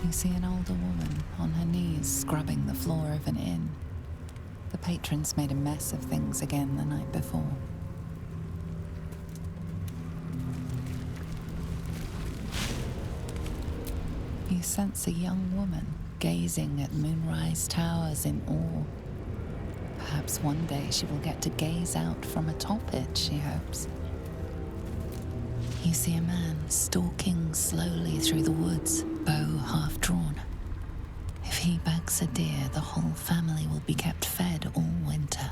You see an older woman on her knees scrubbing the floor of an inn. The patrons made a mess of things again the night before. You sense a young woman gazing at moonrise towers in awe. Perhaps one day she will get to gaze out from atop it, she hopes. You see a man stalking slowly through the woods, bow half drawn. If he bags a deer, the whole family will be kept fed all winter.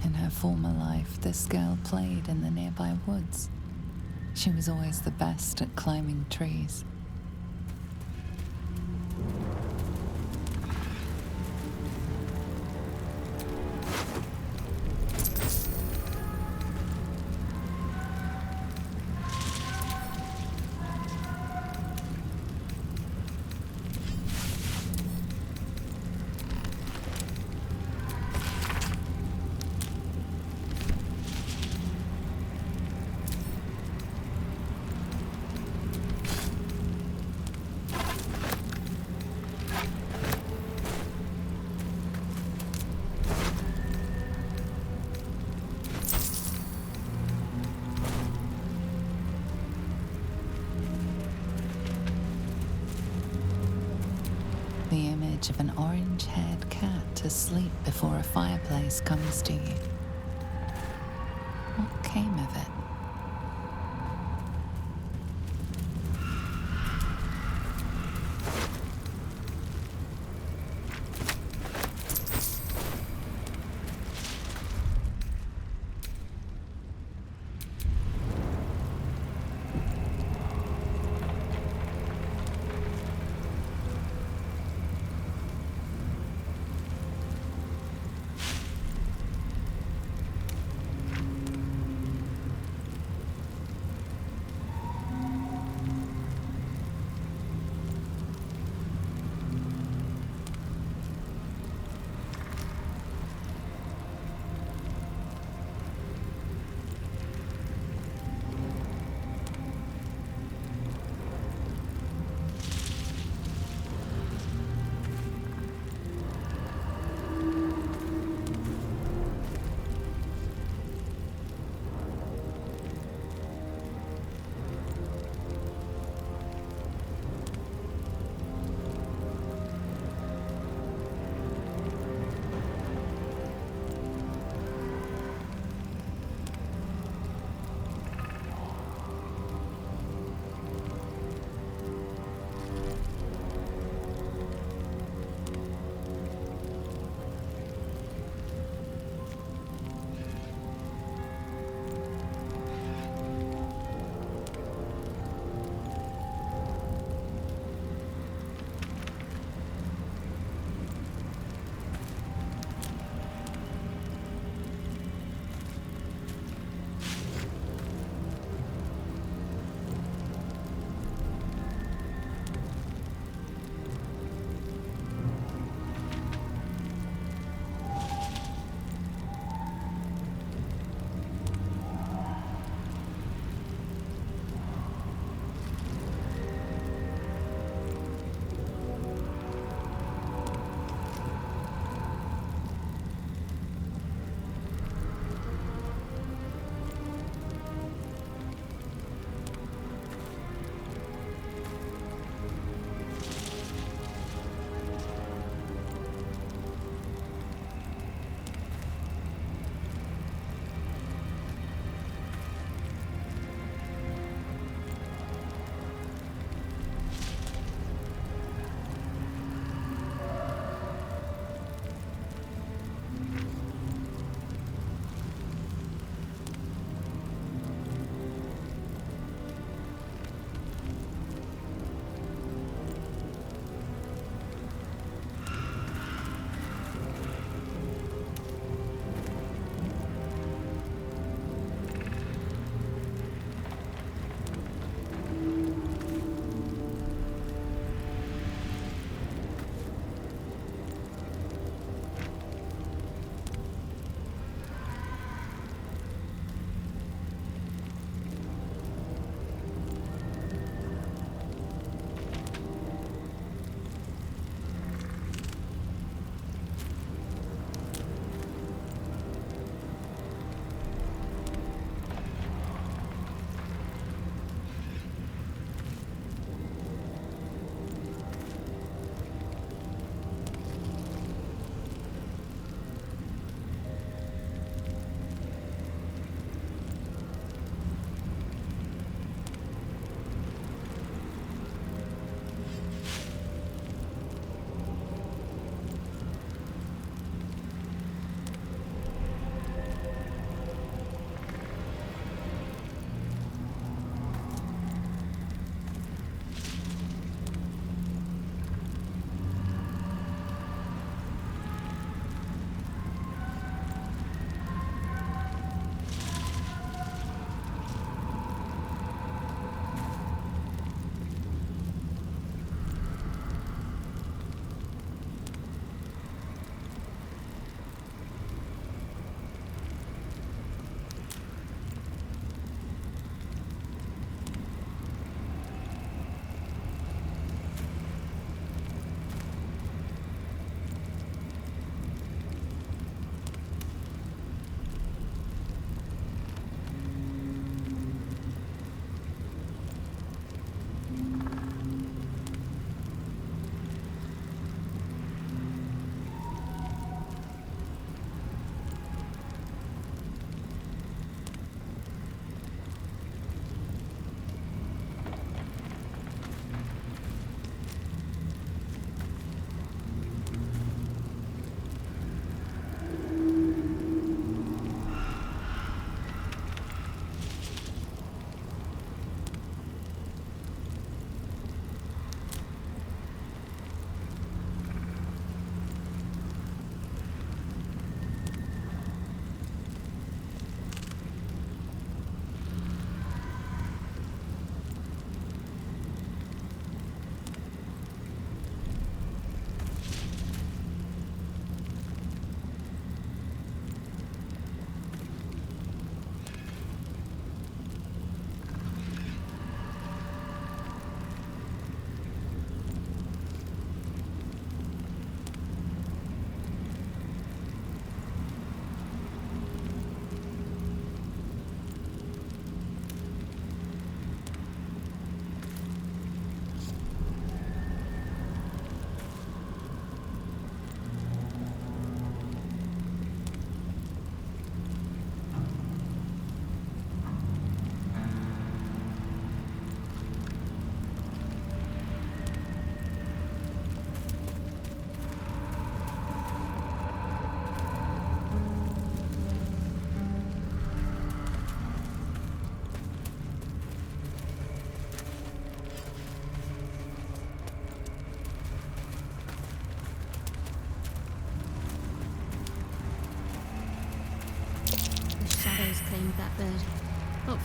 In her former life, this girl played in the nearby woods. She was always the best at climbing trees. The image of an orange-haired cat asleep before a fireplace comes to you. What came of it?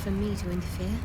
for me to interfere.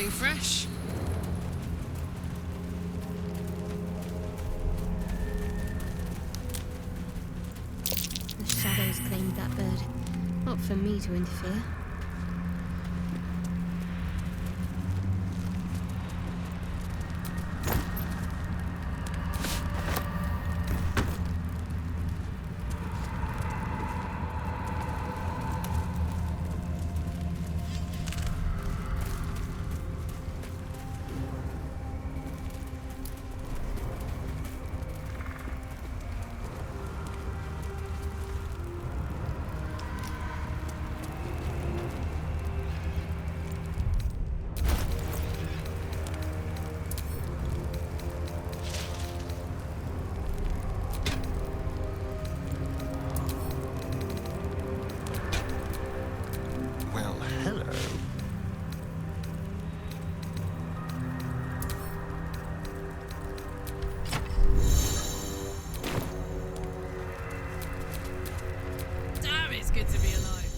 Fresh. The shadows claimed that bird. Not for me to interfere. Good to be alive.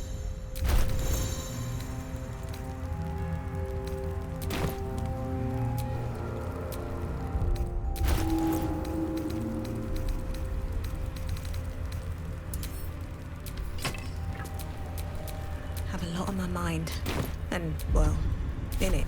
Have a lot on my mind. And, well, in it.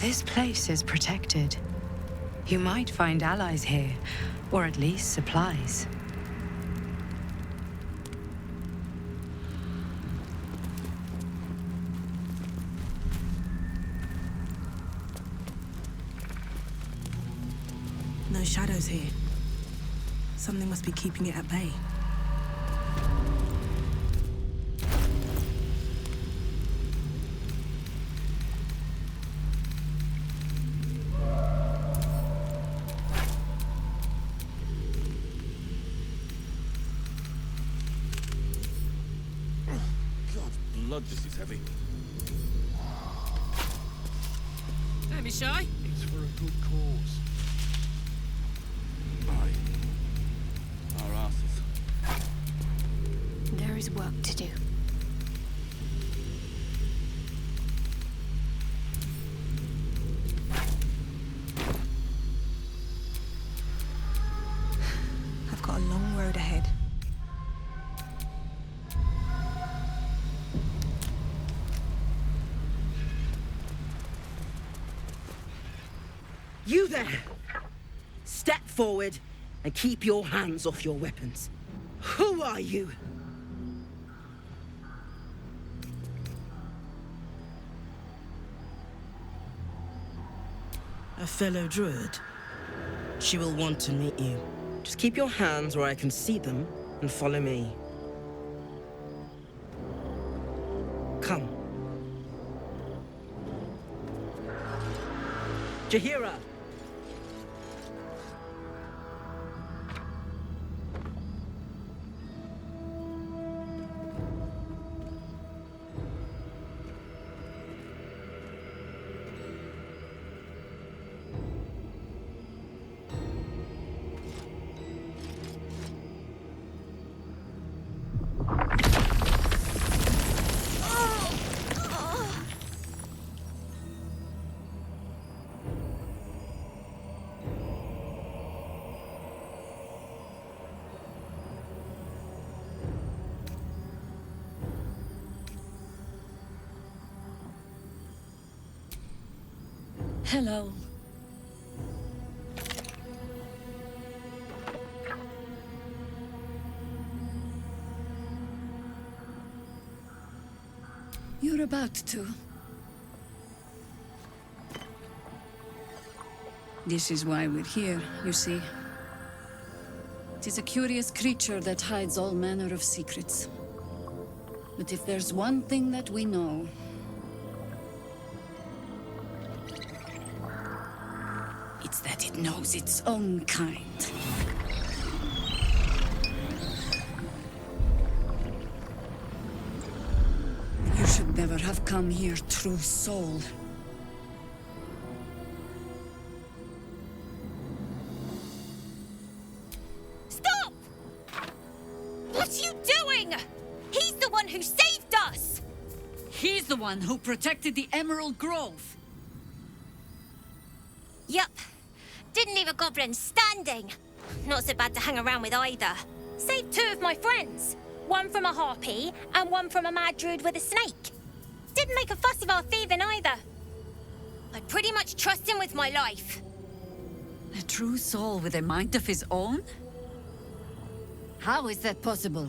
This place is protected. You might find allies here, or at least supplies. No shadows here. Something must be keeping it at bay. Blood, this is heavy. Don't be shy. It's for a good cause. Aye. Our asses. There is work to do. I've got a long road ahead. You there! Step forward and keep your hands off your weapons. Who are you? A fellow druid. She will want to meet you. Just keep your hands where I can see them and follow me. Come. Jahira! Hello. You're about to. This is why we're here, you see. It is a curious creature that hides all manner of secrets. But if there's one thing that we know, it's that it knows its own kind. You should never have come here, true soul. Stop! What are you doing? He's the one who saved us! He's the one who protected the Emerald Grove. Yup. Didn't leave a goblin standing. Not so bad to hang around with either. Saved two of my friends. One from a harpy, and one from a mad druid with a snake. Didn't make a fuss of our thieving either. I pretty much trust him with my life. A true soul with a mind of his own? How is that possible?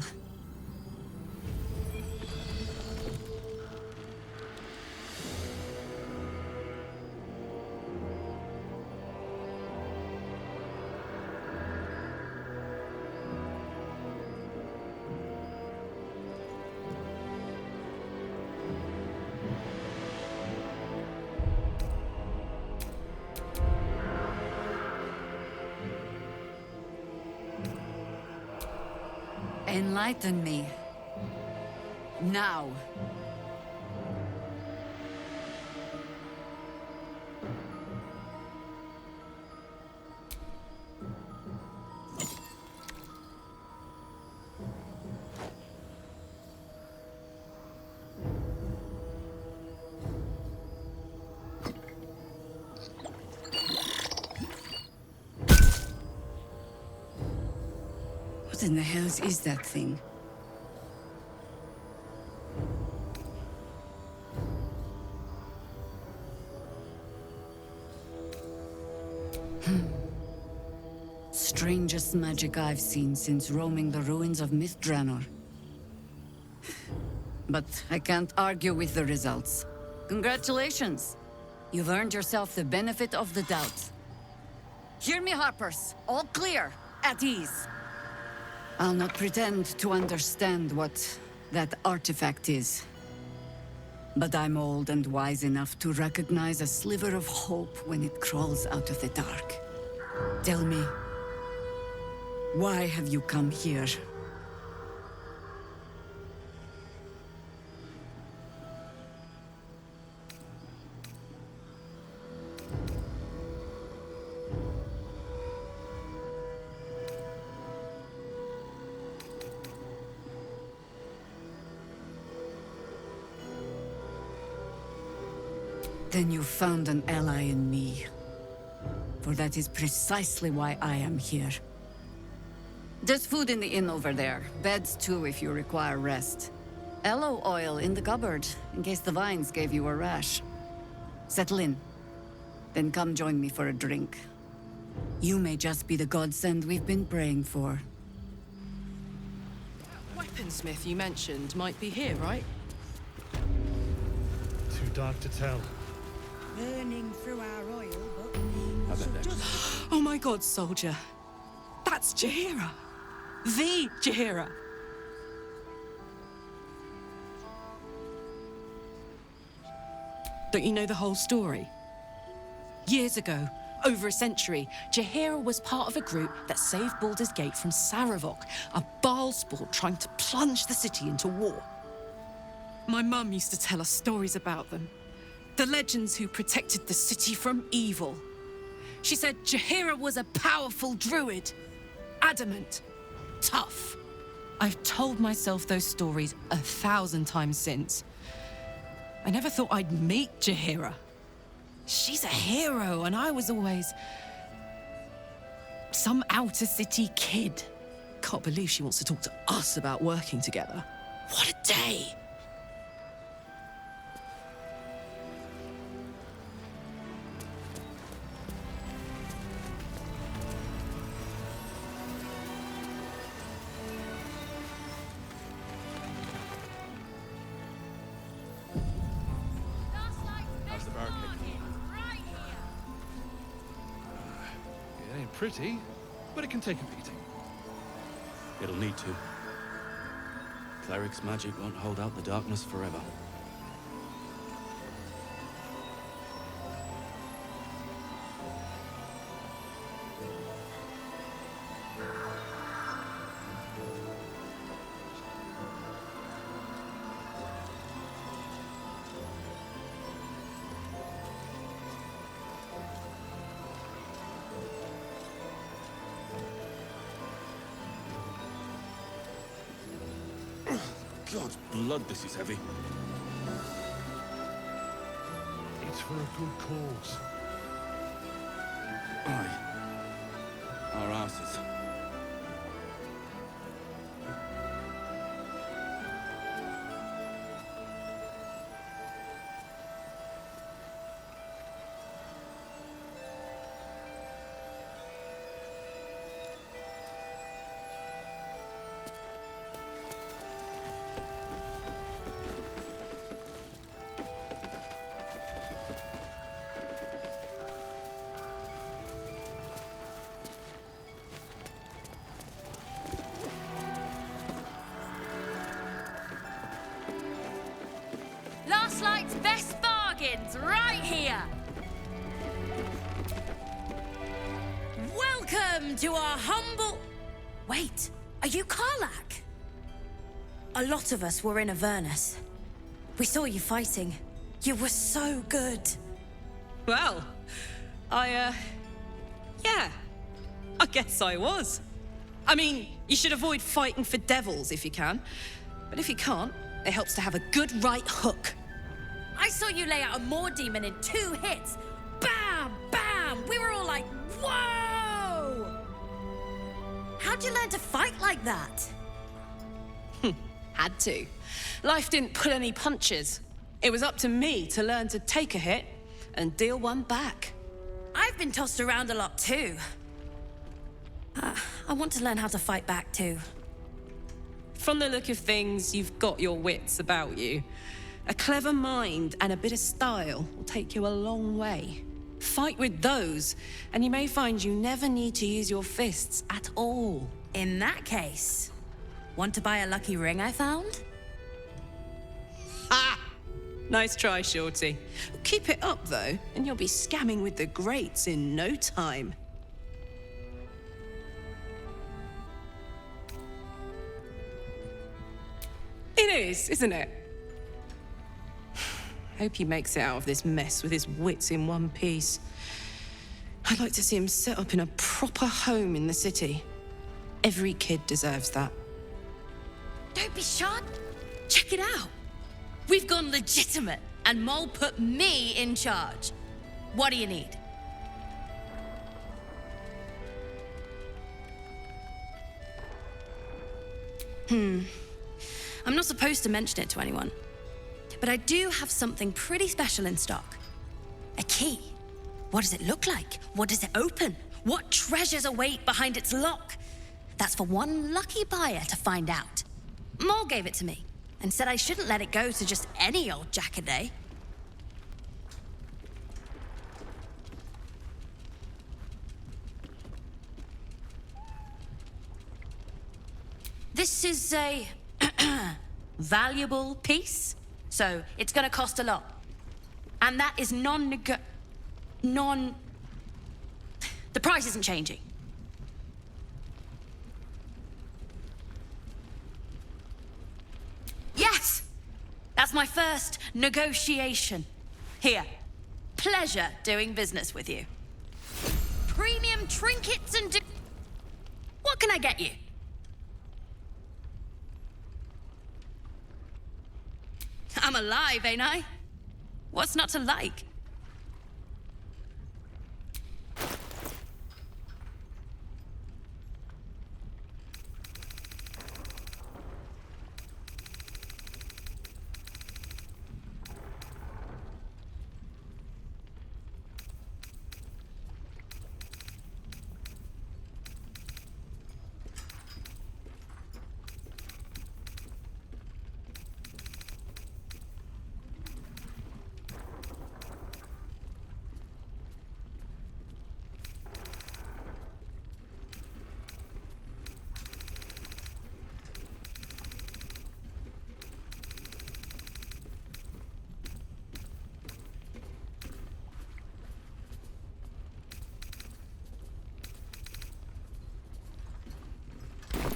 Enlighten me. Now. What in the hells is that thing? Strangest magic I've seen since roaming the ruins of Mythdraenor. But I can't argue with the results. Congratulations! You've earned yourself the benefit of the doubt. Hear me, Harpers. All clear. At ease. I'll not pretend to understand what that artifact is. But I'm old and wise enough to recognize a sliver of hope when it crawls out of the dark. Tell me, why have you come here? Then you found an ally in me. For that is precisely why I am here. There's food in the inn over there. Beds too if you require rest. Aloe oil in the cupboard, in case the vines gave you a rash. Settle in. Then come join me for a drink. You may just be the godsend we've been praying for. Weaponsmith you mentioned might be here, right? Too dark to tell. Burning through our oil, but I bet they're Oh my god, soldier. That's Jaheira. The Jaheira. Don't you know the whole story? Years ago, over a century, Jaheira was part of a group that saved Baldur's Gate from Saravok, a Baalsport trying to plunge the city into war. My mum used to tell us stories about them. The legends who protected the city from evil. She said Jaheira was a powerful druid. Adamant. Tough. I've told myself those stories 1,000 times since. I never thought I'd meet Jaheira. She's a hero, and I was always some outer city kid. Can't believe she wants to talk to us about working together. What a day! How's the barricade? It ain't pretty, but it can take a beating. It'll need to. Cleric's magic won't hold out the darkness forever. God's blood, this is heavy. It's for a good cause. Aye. Our asses. Last Light's best bargains, right here! Welcome to our humble... Wait, are you Karlach? A lot of us were in Avernus. We saw you fighting. You were so good. Well, yeah, I guess I was. I mean, you should avoid fighting for devils if you can. But if you can't, it helps to have a good right hook. I saw you lay out a Moor demon in 2 hits. Bam! Bam! We were all like, whoa! How'd you learn to fight like that? Had to. Life didn't pull any punches. It was up to me to learn to take a hit and deal one back. I I've been tossed around a lot too. I want to learn how to fight back too. From the look of things, you've got your wits about you. A clever mind and a bit of style will take you a long way. Fight with those, and you may find you never need to use your fists at all. In that case, want to buy a lucky ring I found? Ha! Nice try, Shorty. Keep it up, though, and you'll be scamming with the greats in no time. It is, isn't it? Hope he makes it out of this mess with his wits in one piece. I'd like to see him set up in a proper home in the city. Every kid deserves that. Don't be shy. Check it out. We've gone legitimate, and Mole put me in charge. What do you need? I'm not supposed to mention it to anyone, but I do have something pretty special in stock. A key. What does it look like? What does it open? What treasures await behind its lock? That's for one lucky buyer to find out. Mole gave it to me and said I shouldn't let it go to just any old jackaday. This is a valuable piece, so it's gonna cost a lot. And that is the price isn't changing. Yes! That's my first negotiation. Here. Pleasure doing business with you. Premium trinkets and What can I get you? I'm alive, ain't I? What's not to like?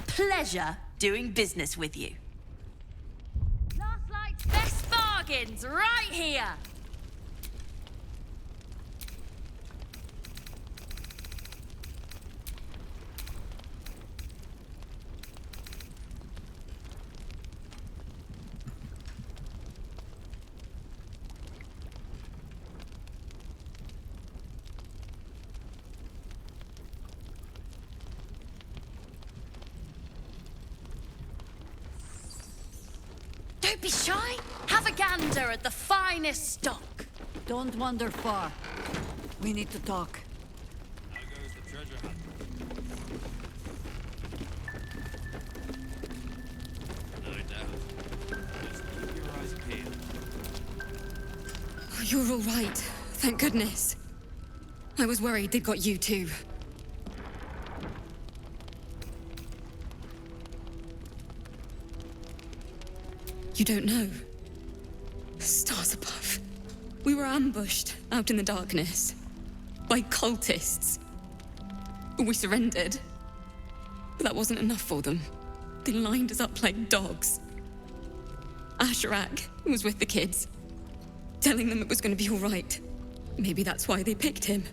Pleasure doing business with you. Last Light's best bargains right here. Don't be shy. Have a gander at the finest stock. Don't wander far. We need to talk. How goes the treasure hunt? No doubt. Just keep your eyes peeled. Oh, you're all right. Thank goodness. I was worried they'd got you too. You don't know. Stars above. We were ambushed out in the darkness by cultists. We surrendered. But that wasn't enough for them. They lined us up like dogs. Asherak was with the kids, telling them it was going to be all right. Maybe that's why they picked him.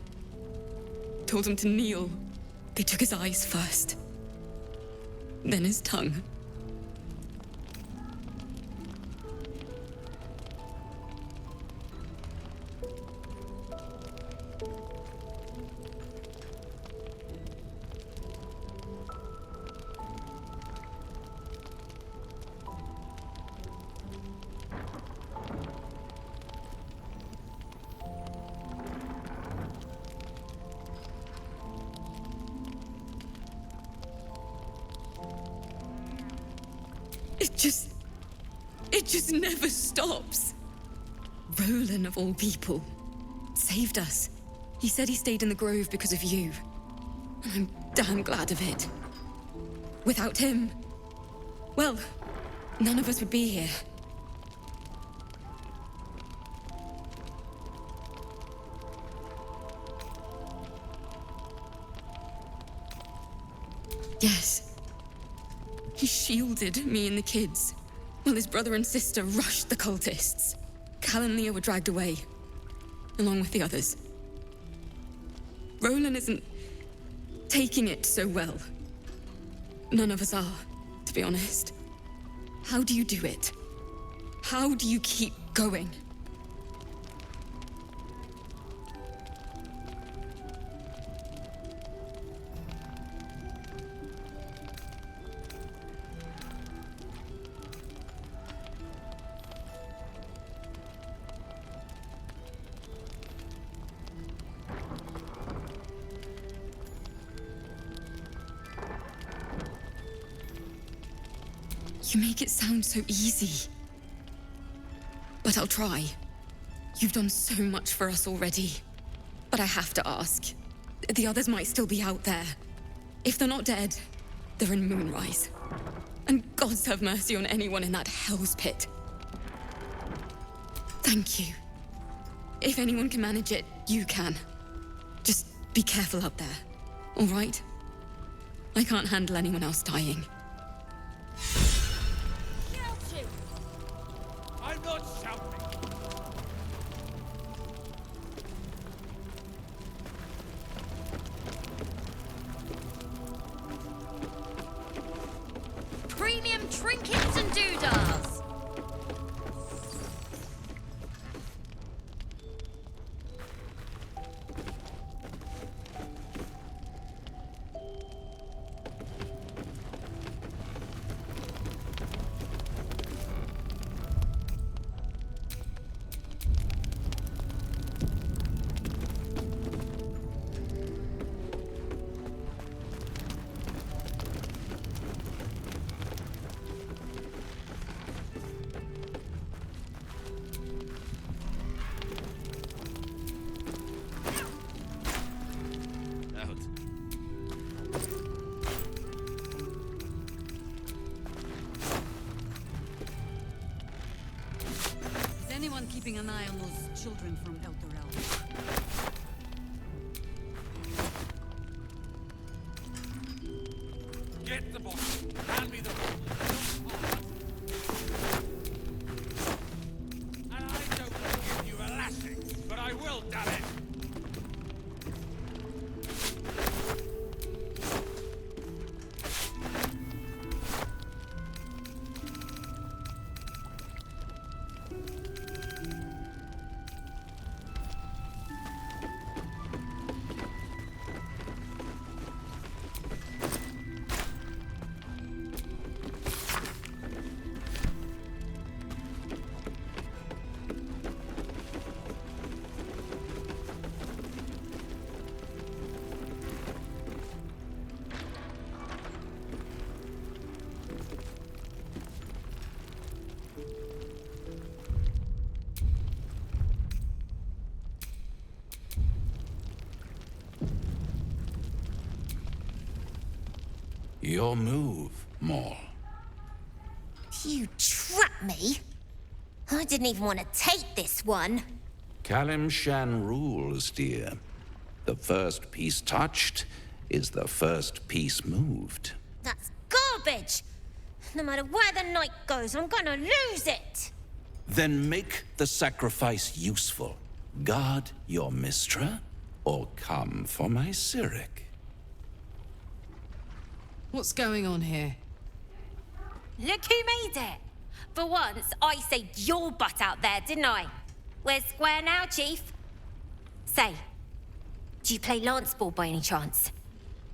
Told him to kneel. They took his eyes first. Then his tongue. It just never stops. Roland, of all people, saved us. He said he stayed in the grove because of you. And I'm damn glad of it. Without him, well, none of us would be here. Yes. He shielded me and the kids, while his brother and sister rushed the cultists. Cal and Leah were dragged away, along with the others. Roland isn't taking it so well. None of us are, to be honest. How do you do it? How do you keep going? You make it sound so easy. But I'll try. You've done so much for us already. But I have to ask. The others might still be out there. If they're not dead, they're in Moonrise. And gods have mercy on anyone in that hell's pit. Thank you. If anyone can manage it, you can. Just be careful out there, all right? I can't handle anyone else dying. I'm not shouting. Premium trinkets and doodahs. Out. Is anyone keeping an eye on those children from El Dorel? Get the bottle. Hand me the bottle. And I don't want to give you a lashing, but I will, damn it. Your move, Maul. You trapped me? I didn't even want to take this one. Kalimshan rules, dear. The first piece touched is the first piece moved. That's garbage! No matter where the night goes, I'm gonna lose it! Then make the sacrifice useful. Guard your Mistra, or come for my Cyric. What's going on here? Look who made it! For once, I saved your butt out there, didn't I? We're square now, Chief. Say, do you play lance ball by any chance?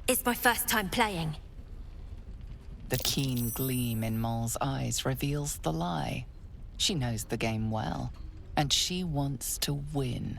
It's my first time playing. The keen gleam in Maul's eyes reveals the lie. She knows the game well, and she wants to win.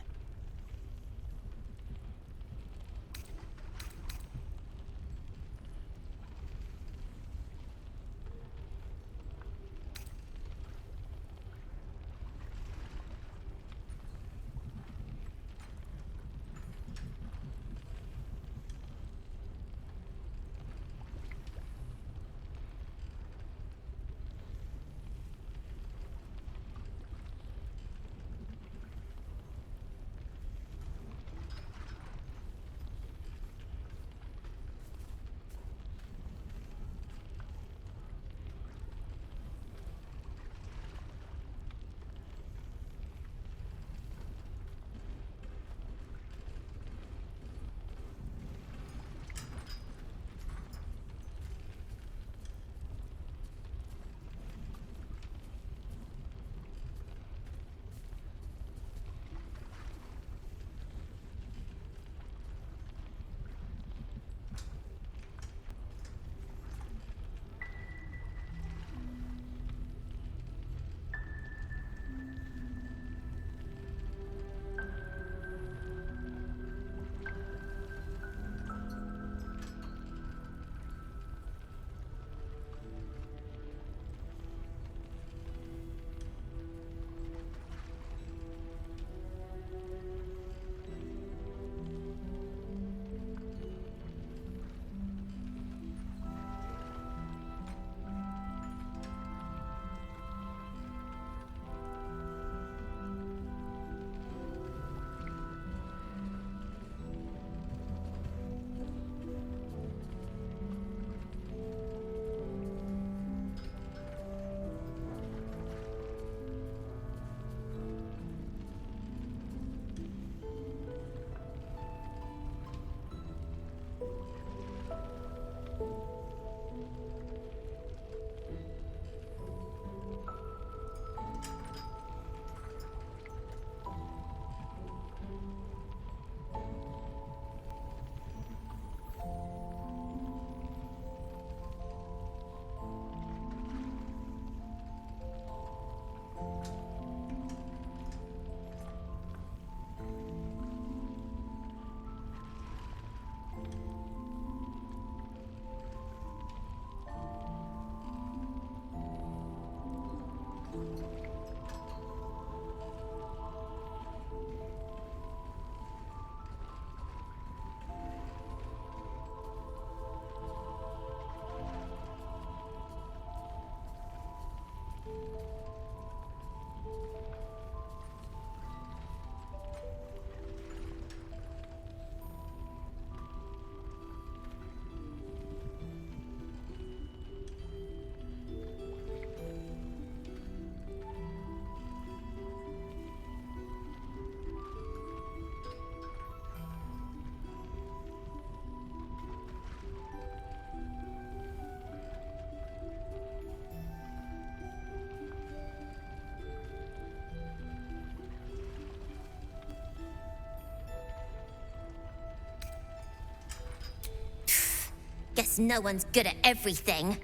Guess no one's good at everything.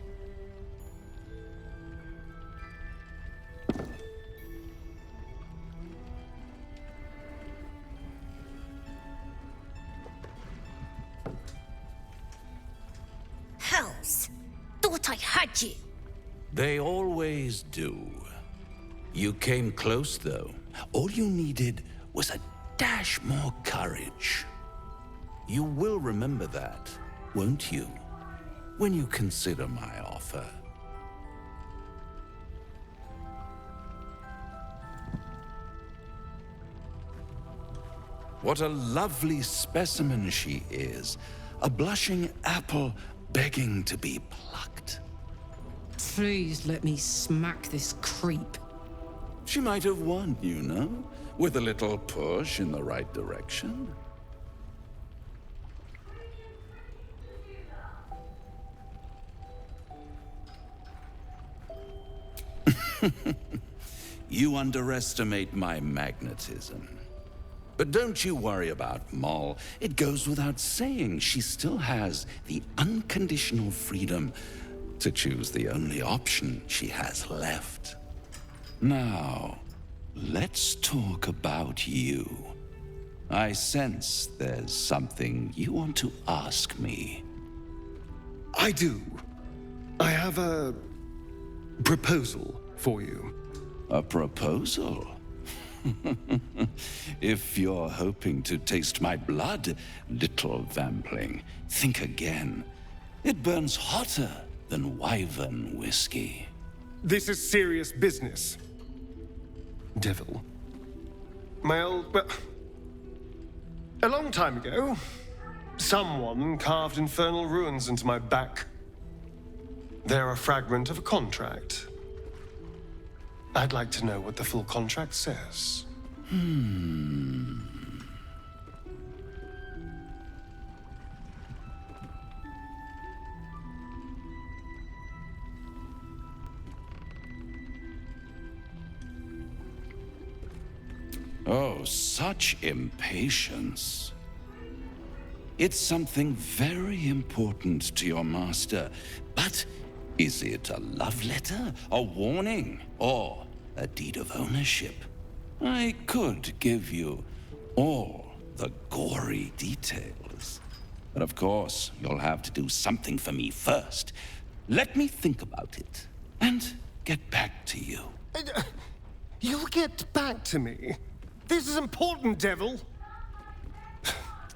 Hells. Thought I had you. They always do. You came close, though. All you needed was a dash more courage. You will remember that, won't you? When you consider my offer. What a lovely specimen she is. A blushing apple begging to be plucked. Please let me smack this creep. She might have won, you know, with a little push in the right direction. You underestimate my magnetism. But don't you worry about Moll. It goes without saying she still has the unconditional freedom to choose the only option she has left. Now, let's talk about you. I sense there's something you want to ask me. I do. I have a proposal for you. A proposal? If you're hoping to taste my blood, little vampling, think again. It burns hotter than wyvern whiskey. This is serious business. Devil. Well, a long time ago, someone carved infernal runes into my back. They're a fragment of a contract. I'd like to know what the full contract says. Oh, such impatience. It's something very important to your master, but is it a love letter, a warning, or a deed of ownership? I could give you all the gory details. But of course, you'll have to do something for me first. Let me think about it, and get back to you. You'll get back to me? This is important, Devil.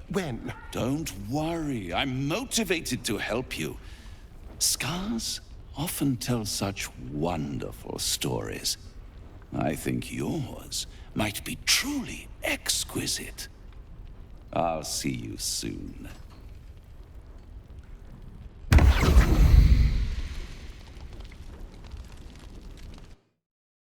When? Don't worry, I'm motivated to help you. Scars often tell such wonderful stories. I think yours might be truly exquisite. I'll see you soon.